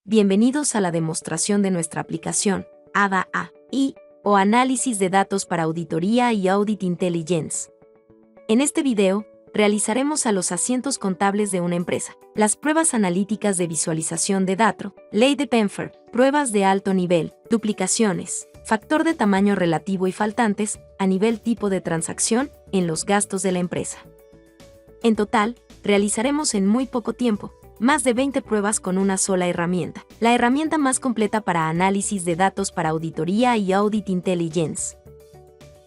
Bienvenidos a la demostración de nuestra aplicación, ADA AI, o Análisis de Datos para Auditoría y Audit Intelligence. En este video, realizaremos a los asientos contables de una empresa, las pruebas analíticas de visualización de datos, ley de Penfer, pruebas de alto nivel, duplicaciones, factor de tamaño relativo y faltantes, a nivel tipo de transacción, en los gastos de la empresa. En total, realizaremos en muy poco tiempo más de 20 pruebas con una sola herramienta, la herramienta más completa para análisis de datos para auditoría y audit intelligence.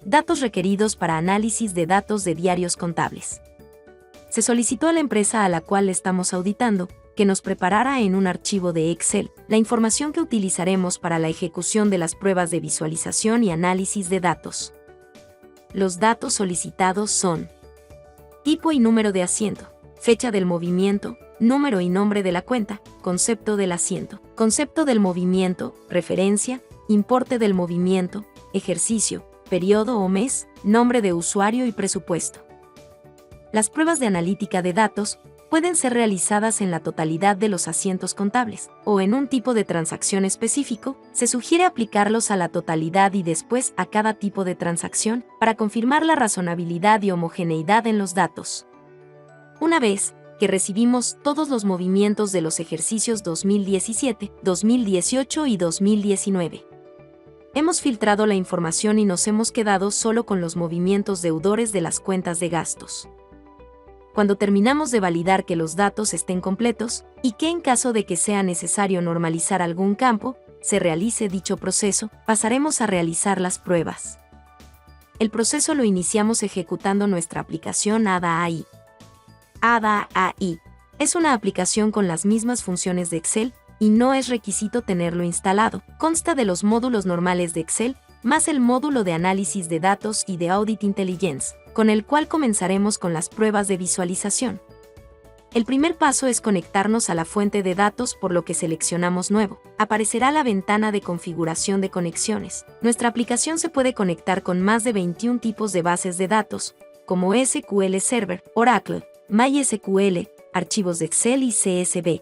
Datos requeridos para análisis de datos de diarios contables. Se solicitó a la empresa a la cual estamos auditando que nos preparara en un archivo de Excel la información que utilizaremos para la ejecución de las pruebas de visualización y análisis de datos. Los datos solicitados son tipo y número de asiento, fecha del movimiento, número y nombre de la cuenta, concepto del asiento, concepto del movimiento, referencia, importe del movimiento, ejercicio, periodo o mes, nombre de usuario y presupuesto. Las pruebas de analítica de datos pueden ser realizadas en la totalidad de los asientos contables, o en un tipo de transacción específico, se sugiere aplicarlos a la totalidad y después a cada tipo de transacción, para confirmar la razonabilidad y homogeneidad en los datos. Una vez que recibimos todos los movimientos de los ejercicios 2017, 2018 y 2019. Hemos filtrado la información y nos hemos quedado solo con los movimientos deudores de las cuentas de gastos. Cuando terminamos de validar que los datos estén completos, y que en caso de que sea necesario normalizar algún campo, se realice dicho proceso, pasaremos a realizar las pruebas. El proceso lo iniciamos ejecutando nuestra aplicación ADA AI. ADA AI es una aplicación con las mismas funciones de Excel y no es requisito tenerlo instalado. Consta de los módulos normales de Excel, más el módulo de análisis de datos y de Audit Intelligence, con el cual comenzaremos con las pruebas de visualización. El primer paso es conectarnos a la fuente de datos, por lo que seleccionamos Nuevo. Aparecerá la ventana de configuración de conexiones. Nuestra aplicación se puede conectar con más de 21 tipos de bases de datos, como SQL Server, Oracle, MySQL, archivos de Excel y CSV.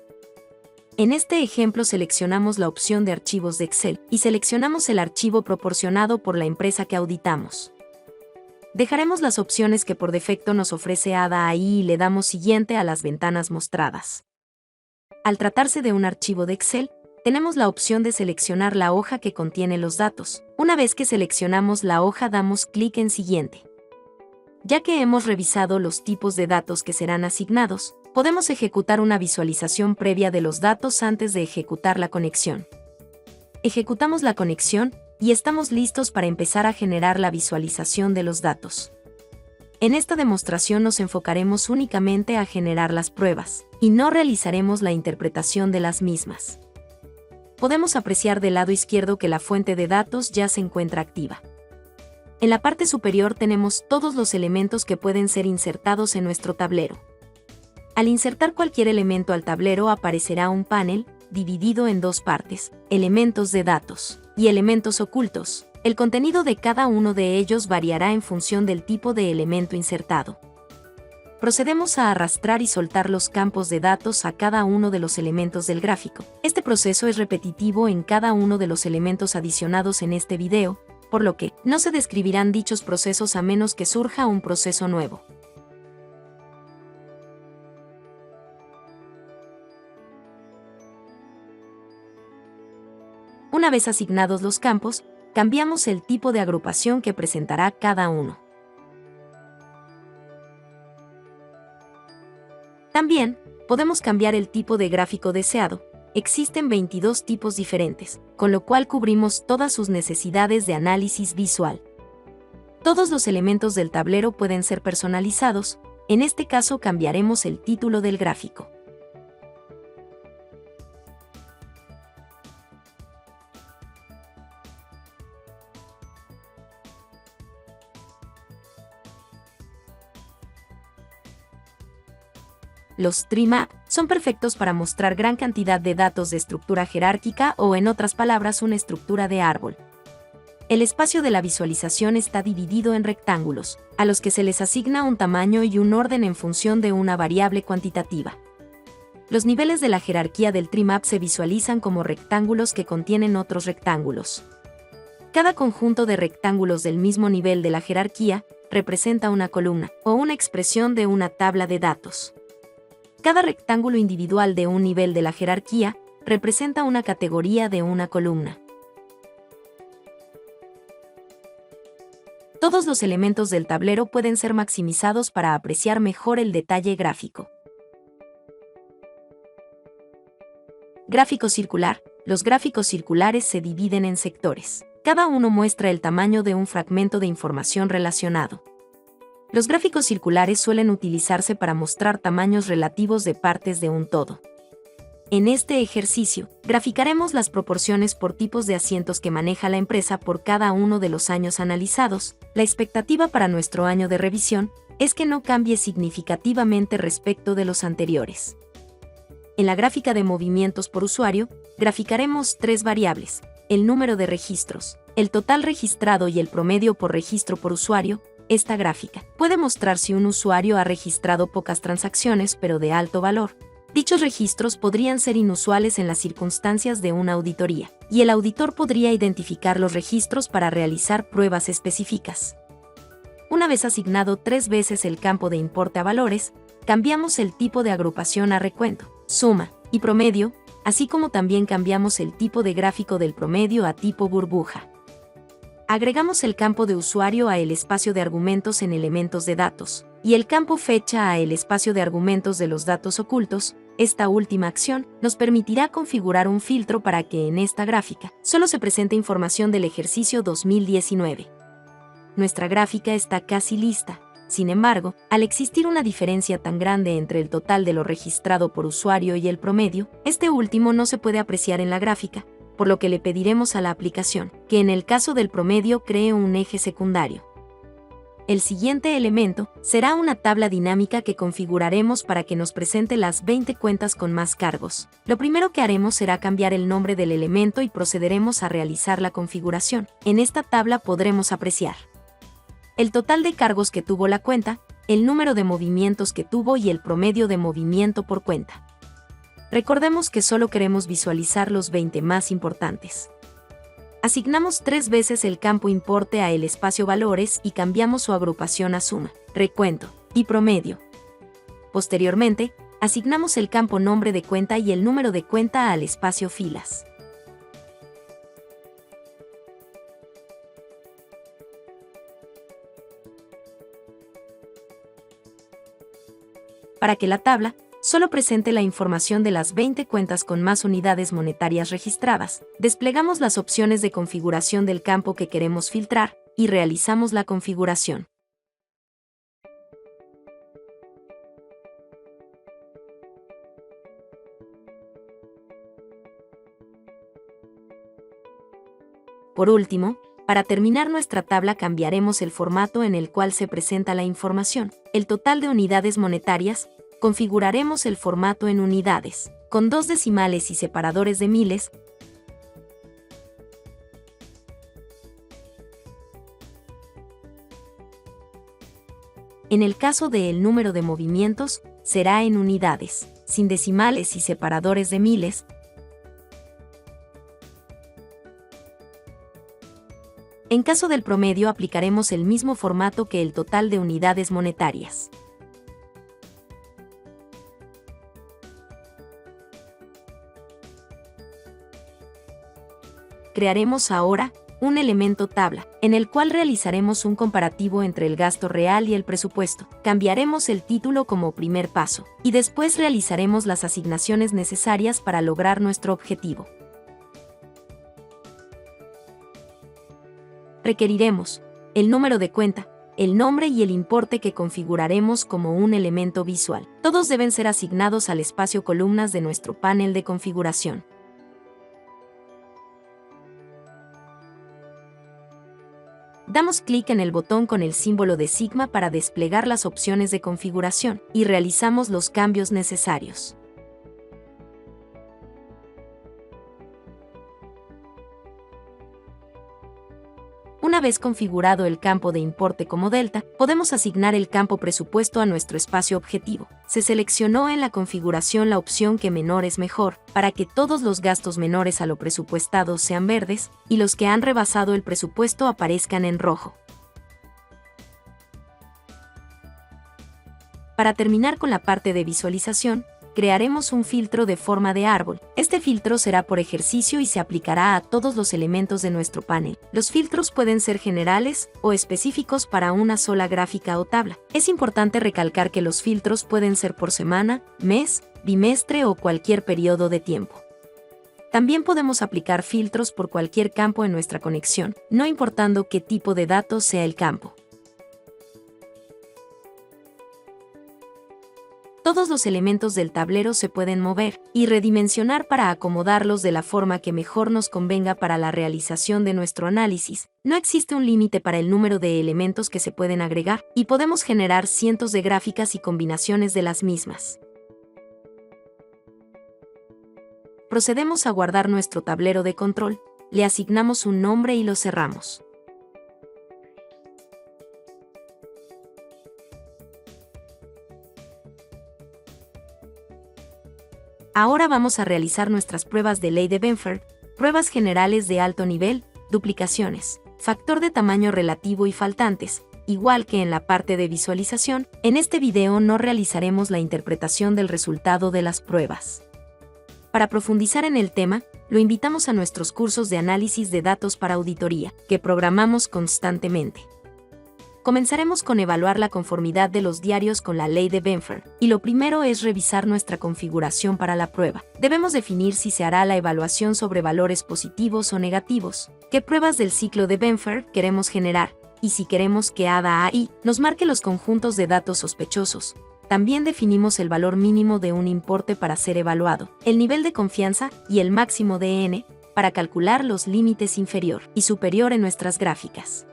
En este ejemplo seleccionamos la opción de archivos de Excel y seleccionamos el archivo proporcionado por la empresa que auditamos. Dejaremos las opciones que por defecto nos ofrece ADA AI y le damos siguiente a las ventanas mostradas. Al tratarse de un archivo de Excel, tenemos la opción de seleccionar la hoja que contiene los datos. Una vez que seleccionamos la hoja, damos clic en Siguiente. Ya que hemos revisado los tipos de datos que serán asignados, podemos ejecutar una visualización previa de los datos antes de ejecutar la conexión. Ejecutamos la conexión y estamos listos para empezar a generar la visualización de los datos. En esta demostración nos enfocaremos únicamente a generar las pruebas, y no realizaremos la interpretación de las mismas. Podemos apreciar del lado izquierdo que la fuente de datos ya se encuentra activa. En la parte superior tenemos todos los elementos que pueden ser insertados en nuestro tablero. Al insertar cualquier elemento al tablero aparecerá un panel, dividido en dos partes, elementos de datos y elementos ocultos. El contenido de cada uno de ellos variará en función del tipo de elemento insertado. Procedemos a arrastrar y soltar los campos de datos a cada uno de los elementos del gráfico. Este proceso es repetitivo en cada uno de los elementos adicionados en este video, por lo que no se describirán dichos procesos a menos que surja un proceso nuevo. Una vez asignados los campos, cambiamos el tipo de agrupación que presentará cada uno. También podemos cambiar el tipo de gráfico deseado. Existen 22 tipos diferentes, con lo cual cubrimos todas sus necesidades de análisis visual. Todos los elementos del tablero pueden ser personalizados, en este caso cambiaremos el título del gráfico. Los Tree-Map son perfectos para mostrar gran cantidad de datos de estructura jerárquica o, en otras palabras, una estructura de árbol. El espacio de la visualización está dividido en rectángulos, a los que se les asigna un tamaño y un orden en función de una variable cuantitativa. Los niveles de la jerarquía del tree map se visualizan como rectángulos que contienen otros rectángulos. Cada conjunto de rectángulos del mismo nivel de la jerarquía representa una columna o una expresión de una tabla de datos. Cada rectángulo individual de un nivel de la jerarquía representa una categoría de una columna. Todos los elementos del tablero pueden ser maximizados para apreciar mejor el detalle gráfico. Gráfico circular. Los gráficos circulares se dividen en sectores. Cada uno muestra el tamaño de un fragmento de información relacionado. Los gráficos circulares suelen utilizarse para mostrar tamaños relativos de partes de un todo. En este ejercicio, graficaremos las proporciones por tipos de asientos que maneja la empresa por cada uno de los años analizados. La expectativa para nuestro año de revisión es que no cambie significativamente respecto de los anteriores. En la gráfica de movimientos por usuario, graficaremos tres variables: el número de registros, el total registrado y el promedio por registro por usuario. Esta gráfica puede mostrar si un usuario ha registrado pocas transacciones pero de alto valor. Dichos registros podrían ser inusuales en las circunstancias de una auditoría, y el auditor podría identificar los registros para realizar pruebas específicas. Una vez asignado 3 veces el campo de importe a valores, cambiamos el tipo de agrupación a recuento, suma y promedio, así como también cambiamos el tipo de gráfico del promedio a tipo burbuja. Agregamos el campo de usuario a el espacio de argumentos en elementos de datos, y el campo fecha a el espacio de argumentos de los datos ocultos. Esta última acción nos permitirá configurar un filtro para que en esta gráfica solo se presente información del ejercicio 2019. Nuestra gráfica está casi lista. Sin embargo, al existir una diferencia tan grande entre el total de lo registrado por usuario y el promedio, este último no se puede apreciar en la gráfica, por lo que le pediremos a la aplicación que en el caso del promedio cree un eje secundario. El siguiente elemento será una tabla dinámica que configuraremos para que nos presente las 20 cuentas con más cargos. Lo primero que haremos será cambiar el nombre del elemento y procederemos a realizar la configuración. En esta tabla podremos apreciar el total de cargos que tuvo la cuenta, el número de movimientos que tuvo y el promedio de movimiento por cuenta. Recordemos que solo queremos visualizar los 20 más importantes. Asignamos 3 veces el campo importe a el espacio valores y cambiamos su agrupación a suma, recuento y promedio. Posteriormente, asignamos el campo nombre de cuenta y el número de cuenta al espacio filas. Para que la tabla solo presente la información de las 20 cuentas con más unidades monetarias registradas, desplegamos las opciones de configuración del campo que queremos filtrar y realizamos la configuración. Por último, para terminar nuestra tabla cambiaremos el formato en el cual se presenta la información, el total de unidades monetarias. Configuraremos el formato en unidades, con 2 decimales y separadores de miles. En el caso del número de movimientos, será en unidades, sin decimales y separadores de miles. En caso del promedio aplicaremos el mismo formato que el total de unidades monetarias. Crearemos ahora un elemento tabla, en el cual realizaremos un comparativo entre el gasto real y el presupuesto. Cambiaremos el título como primer paso, y después realizaremos las asignaciones necesarias para lograr nuestro objetivo. Requeriremos el número de cuenta, el nombre y el importe que configuraremos como un elemento visual. Todos deben ser asignados al espacio columnas de nuestro panel de configuración. Damos clic en el botón con el símbolo de sigma para desplegar las opciones de configuración y realizamos los cambios necesarios. Una vez configurado el campo de importe como delta, podemos asignar el campo presupuesto a nuestro espacio objetivo. Se seleccionó en la configuración la opción que menor es mejor, para que todos los gastos menores a lo presupuestado sean verdes, y los que han rebasado el presupuesto aparezcan en rojo. Para terminar con la parte de visualización, crearemos un filtro de forma de árbol. Este filtro será por ejercicio y se aplicará a todos los elementos de nuestro panel. Los filtros pueden ser generales o específicos para una sola gráfica o tabla. Es importante recalcar que los filtros pueden ser por semana, mes, bimestre o cualquier periodo de tiempo. También podemos aplicar filtros por cualquier campo en nuestra conexión, no importando qué tipo de datos sea el campo. Todos los elementos del tablero se pueden mover y redimensionar para acomodarlos de la forma que mejor nos convenga para la realización de nuestro análisis. No existe un límite para el número de elementos que se pueden agregar, y podemos generar cientos de gráficas y combinaciones de las mismas. Procedemos a guardar nuestro tablero de control, le asignamos un nombre y lo cerramos. Ahora vamos a realizar nuestras pruebas de ley de Benford, pruebas generales de alto nivel, duplicaciones, factor de tamaño relativo y faltantes. Igual que en la parte de visualización, en este video no realizaremos la interpretación del resultado de las pruebas. Para profundizar en el tema, lo invitamos a nuestros cursos de análisis de datos para auditoría, que programamos constantemente. Comenzaremos con evaluar la conformidad de los diarios con la ley de Benford, y lo primero es revisar nuestra configuración para la prueba. Debemos definir si se hará la evaluación sobre valores positivos o negativos, qué pruebas del ciclo de Benford queremos generar, y si queremos que ADA-AI nos marque los conjuntos de datos sospechosos. También definimos el valor mínimo de un importe para ser evaluado, el nivel de confianza y el máximo de N para calcular los límites inferior y superior en nuestras gráficas.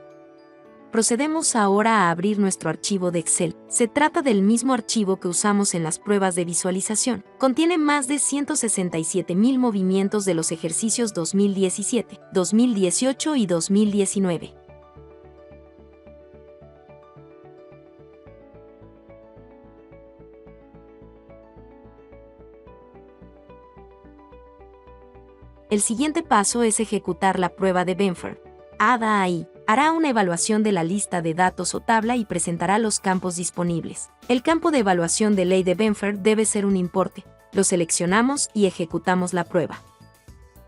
Procedemos ahora a abrir nuestro archivo de Excel. Se trata del mismo archivo que usamos en las pruebas de visualización. Contiene más de 167,000 movimientos de los ejercicios 2017, 2018 y 2019. El siguiente paso es ejecutar la prueba de Benford. ADA-AI hará una evaluación de la lista de datos o tabla y presentará los campos disponibles. El campo de evaluación de ley de Benford debe ser un importe. Lo seleccionamos y ejecutamos la prueba.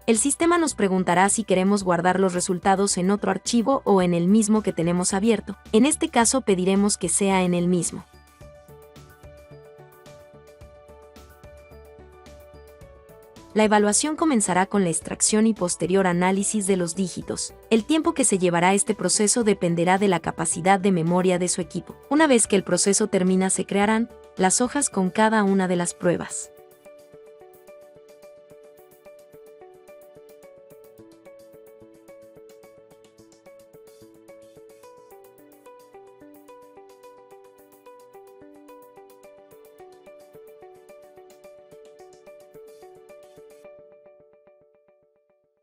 El sistema nos preguntará si queremos guardar los resultados en otro archivo o en el mismo que tenemos abierto. En este caso pediremos que sea en el mismo. La evaluación comenzará con la extracción y posterior análisis de los dígitos. El tiempo que se llevará este proceso dependerá de la capacidad de memoria de su equipo. Una vez que el proceso termina, se crearán las hojas con cada una de las pruebas.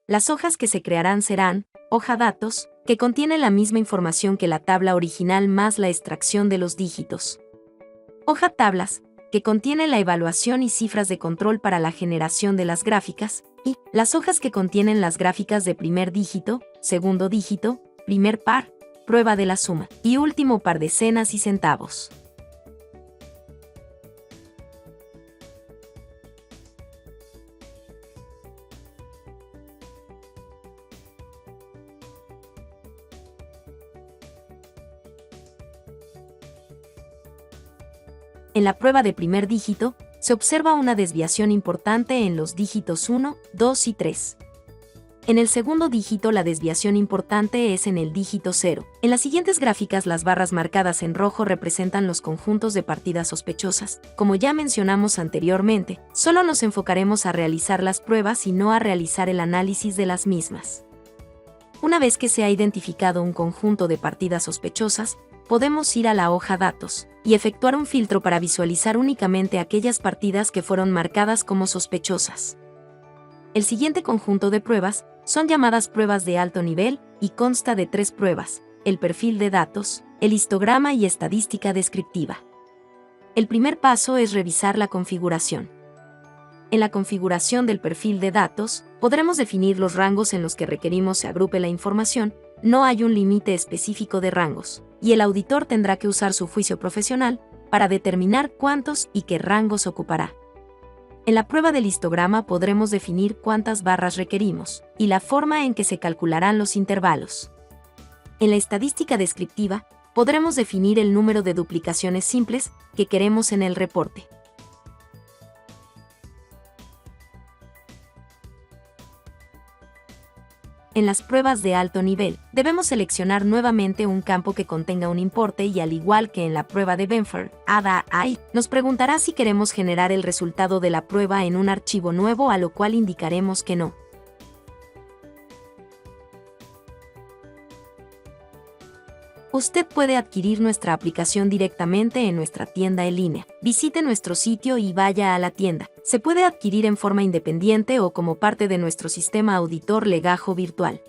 Las hojas que se crearán serán hoja datos, que contiene la misma información que la tabla original más la extracción de los dígitos. Hoja tablas, que contiene la evaluación y cifras de control para la generación de las gráficas, y las hojas que contienen las gráficas de primer dígito, segundo dígito, primer par, prueba de la suma, y último par decenas y centavos. En la prueba de primer dígito, se observa una desviación importante en los dígitos 1, 2 y 3. En el segundo dígito la desviación importante es en el dígito 0. En las siguientes gráficas las barras marcadas en rojo representan los conjuntos de partidas sospechosas. Como ya mencionamos anteriormente, solo nos enfocaremos a realizar las pruebas y no a realizar el análisis de las mismas. Una vez que se ha identificado un conjunto de partidas sospechosas, podemos ir a la hoja datos y efectuar un filtro para visualizar únicamente aquellas partidas que fueron marcadas como sospechosas. El siguiente conjunto de pruebas Son llamadas pruebas de alto nivel y consta de 3 pruebas: el perfil de datos, el histograma y estadística descriptiva. El primer paso es revisar la configuración. En la configuración del perfil de datos, podremos definir los rangos en los que requerimos se agrupe la información. No hay un límite específico de rangos, y el auditor tendrá que usar su juicio profesional para determinar cuántos y qué rangos ocupará. En la prueba del histograma podremos definir cuántas barras requerimos y la forma en que se calcularán los intervalos. En la estadística descriptiva, podremos definir el número de duplicaciones simples que queremos en el reporte. En las pruebas de alto nivel, debemos seleccionar nuevamente un campo que contenga un importe y, al igual que en la prueba de Benford, ADA-AI, nos preguntará si queremos generar el resultado de la prueba en un archivo nuevo, a lo cual indicaremos que no. Usted puede adquirir nuestra aplicación directamente en nuestra tienda en línea. Visite nuestro sitio y vaya a la tienda. Se puede adquirir en forma independiente o como parte de nuestro sistema auditor Legajo virtual,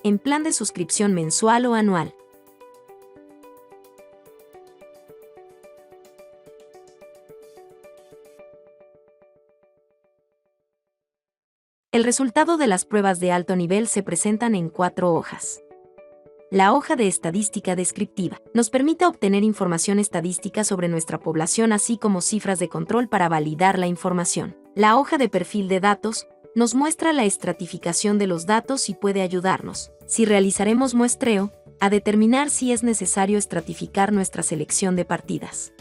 en plan de suscripción mensual o anual. El resultado de las pruebas de alto nivel se presentan en 4 hojas. La hoja de estadística descriptiva nos permite obtener información estadística sobre nuestra población, así como cifras de control para validar la información. La hoja de perfil de datos nos muestra la estratificación de los datos y puede ayudarnos, si realizaremos muestreo, a determinar si es necesario estratificar nuestra selección de partidas.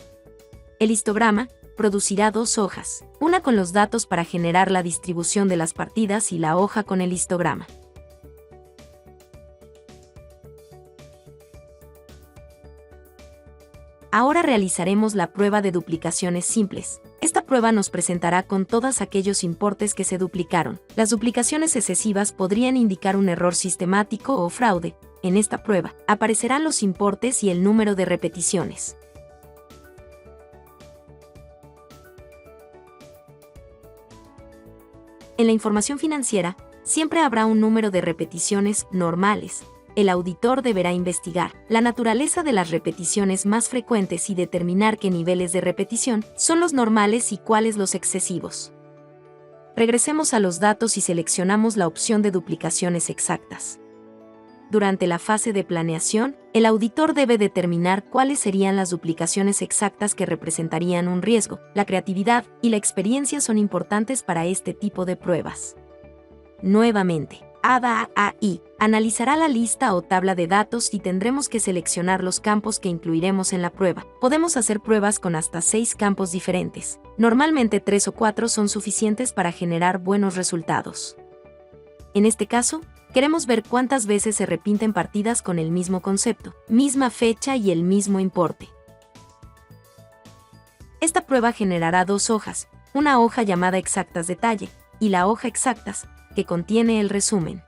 El histograma producirá 2 hojas, una con los datos para generar la distribución de las partidas y la hoja con el histograma. Ahora realizaremos la prueba de duplicaciones simples. Esta prueba nos presentará con todos aquellos importes que se duplicaron. Las duplicaciones excesivas podrían indicar un error sistemático o fraude. En esta prueba, aparecerán los importes y el número de repeticiones. En la información financiera, siempre habrá un número de repeticiones normales. El auditor deberá investigar la naturaleza de las repeticiones más frecuentes y determinar qué niveles de repetición son los normales y cuáles los excesivos. Regresemos a los datos y seleccionamos la opción de duplicaciones exactas. Durante la fase de planeación, el auditor debe determinar cuáles serían las duplicaciones exactas que representarían un riesgo. La creatividad y la experiencia son importantes para este tipo de pruebas. Nuevamente, ADA-AI analizará la lista o tabla de datos y tendremos que seleccionar los campos que incluiremos en la prueba. Podemos hacer pruebas con hasta 6 campos diferentes. Normalmente 3 o 4 son suficientes para generar buenos resultados. En este caso, queremos ver cuántas veces se repiten partidas con el mismo concepto, misma fecha y el mismo importe. Esta prueba generará 2 hojas, una hoja llamada exactas detalle y la hoja exactas, que contiene el resumen.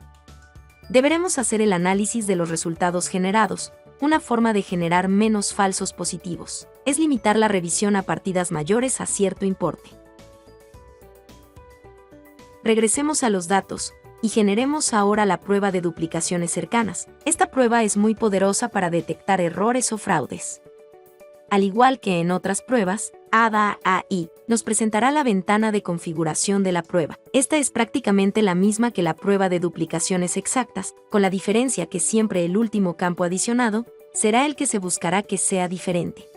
Deberemos hacer el análisis de los resultados generados. Una forma de generar menos falsos positivos es limitar la revisión a partidas mayores a cierto importe. Regresemos a los datos y generemos ahora la prueba de duplicaciones cercanas. Esta prueba es muy poderosa para detectar errores o fraudes. Al igual que en otras pruebas, ADA-AI nos presentará la ventana de configuración de la prueba. Esta es prácticamente la misma que la prueba de duplicaciones exactas, con la diferencia que siempre el último campo adicionado será el que se buscará que sea diferente.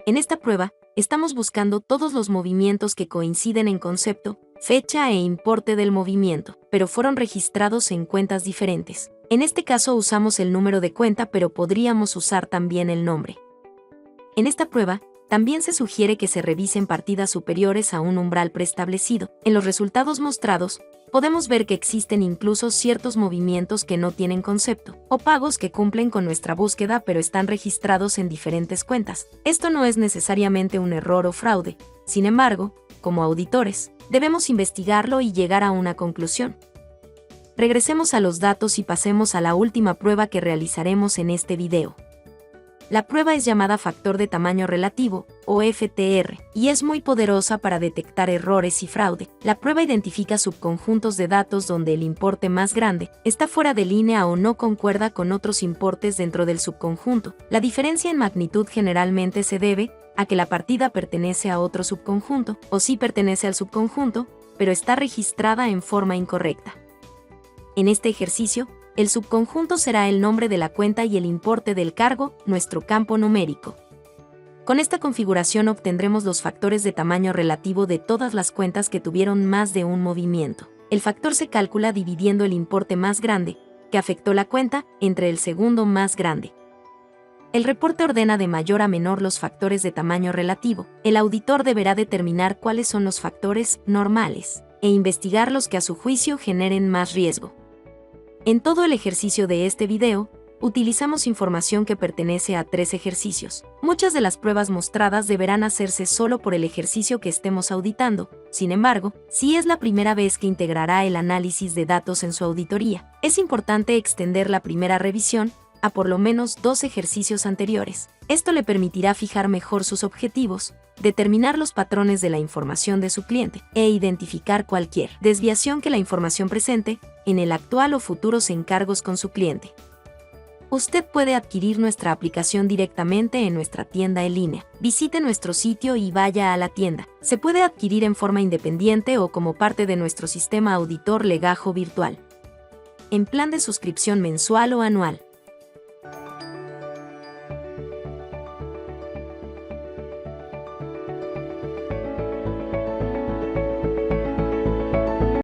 En esta prueba, estamos buscando todos los movimientos que coinciden en concepto, fecha e importe del movimiento, pero fueron registrados en cuentas diferentes. En este caso usamos el número de cuenta, pero podríamos usar también el nombre. En esta prueba, también se sugiere que se revisen partidas superiores a un umbral preestablecido. En los resultados mostrados, podemos ver que existen incluso ciertos movimientos que no tienen concepto, o pagos que cumplen con nuestra búsqueda pero están registrados en diferentes cuentas. Esto no es necesariamente un error o fraude. Sin embargo, como auditores, debemos investigarlo y llegar a una conclusión. Regresemos a los datos y pasemos a la última prueba que realizaremos en este video. La prueba es llamada factor de tamaño relativo, o FTR, y es muy poderosa para detectar errores y fraude. La prueba identifica subconjuntos de datos donde el importe más grande está fuera de línea o no concuerda con otros importes dentro del subconjunto. La diferencia en magnitud generalmente se debe a que la partida pertenece a otro subconjunto, o sí pertenece al subconjunto, pero está registrada en forma incorrecta. En este ejercicio, el subconjunto será el nombre de la cuenta y el importe del cargo, nuestro campo numérico. Con esta configuración obtendremos los factores de tamaño relativo de todas las cuentas que tuvieron más de un movimiento. El factor se calcula dividiendo el importe más grande, que afectó la cuenta, entre el segundo más grande. El reporte ordena de mayor a menor los factores de tamaño relativo. El auditor deberá determinar cuáles son los factores normales e investigar los que a su juicio generen más riesgo. En todo el ejercicio de este video, utilizamos información que pertenece a 3 ejercicios. Muchas de las pruebas mostradas deberán hacerse solo por el ejercicio que estemos auditando. Sin embargo, si es la primera vez que integrará el análisis de datos en su auditoría, es importante extender la primera revisión a por lo menos 2 ejercicios anteriores. Esto le permitirá fijar mejor sus objetivos, determinar los patrones de la información de su cliente e identificar cualquier desviación que la información presente en el actual o futuros encargos con su cliente. Usted puede adquirir nuestra aplicación directamente en nuestra tienda en línea. Visite nuestro sitio y vaya a la tienda. Se puede adquirir en forma independiente o como parte de nuestro sistema auditor Legajo virtual, en plan de suscripción mensual o anual.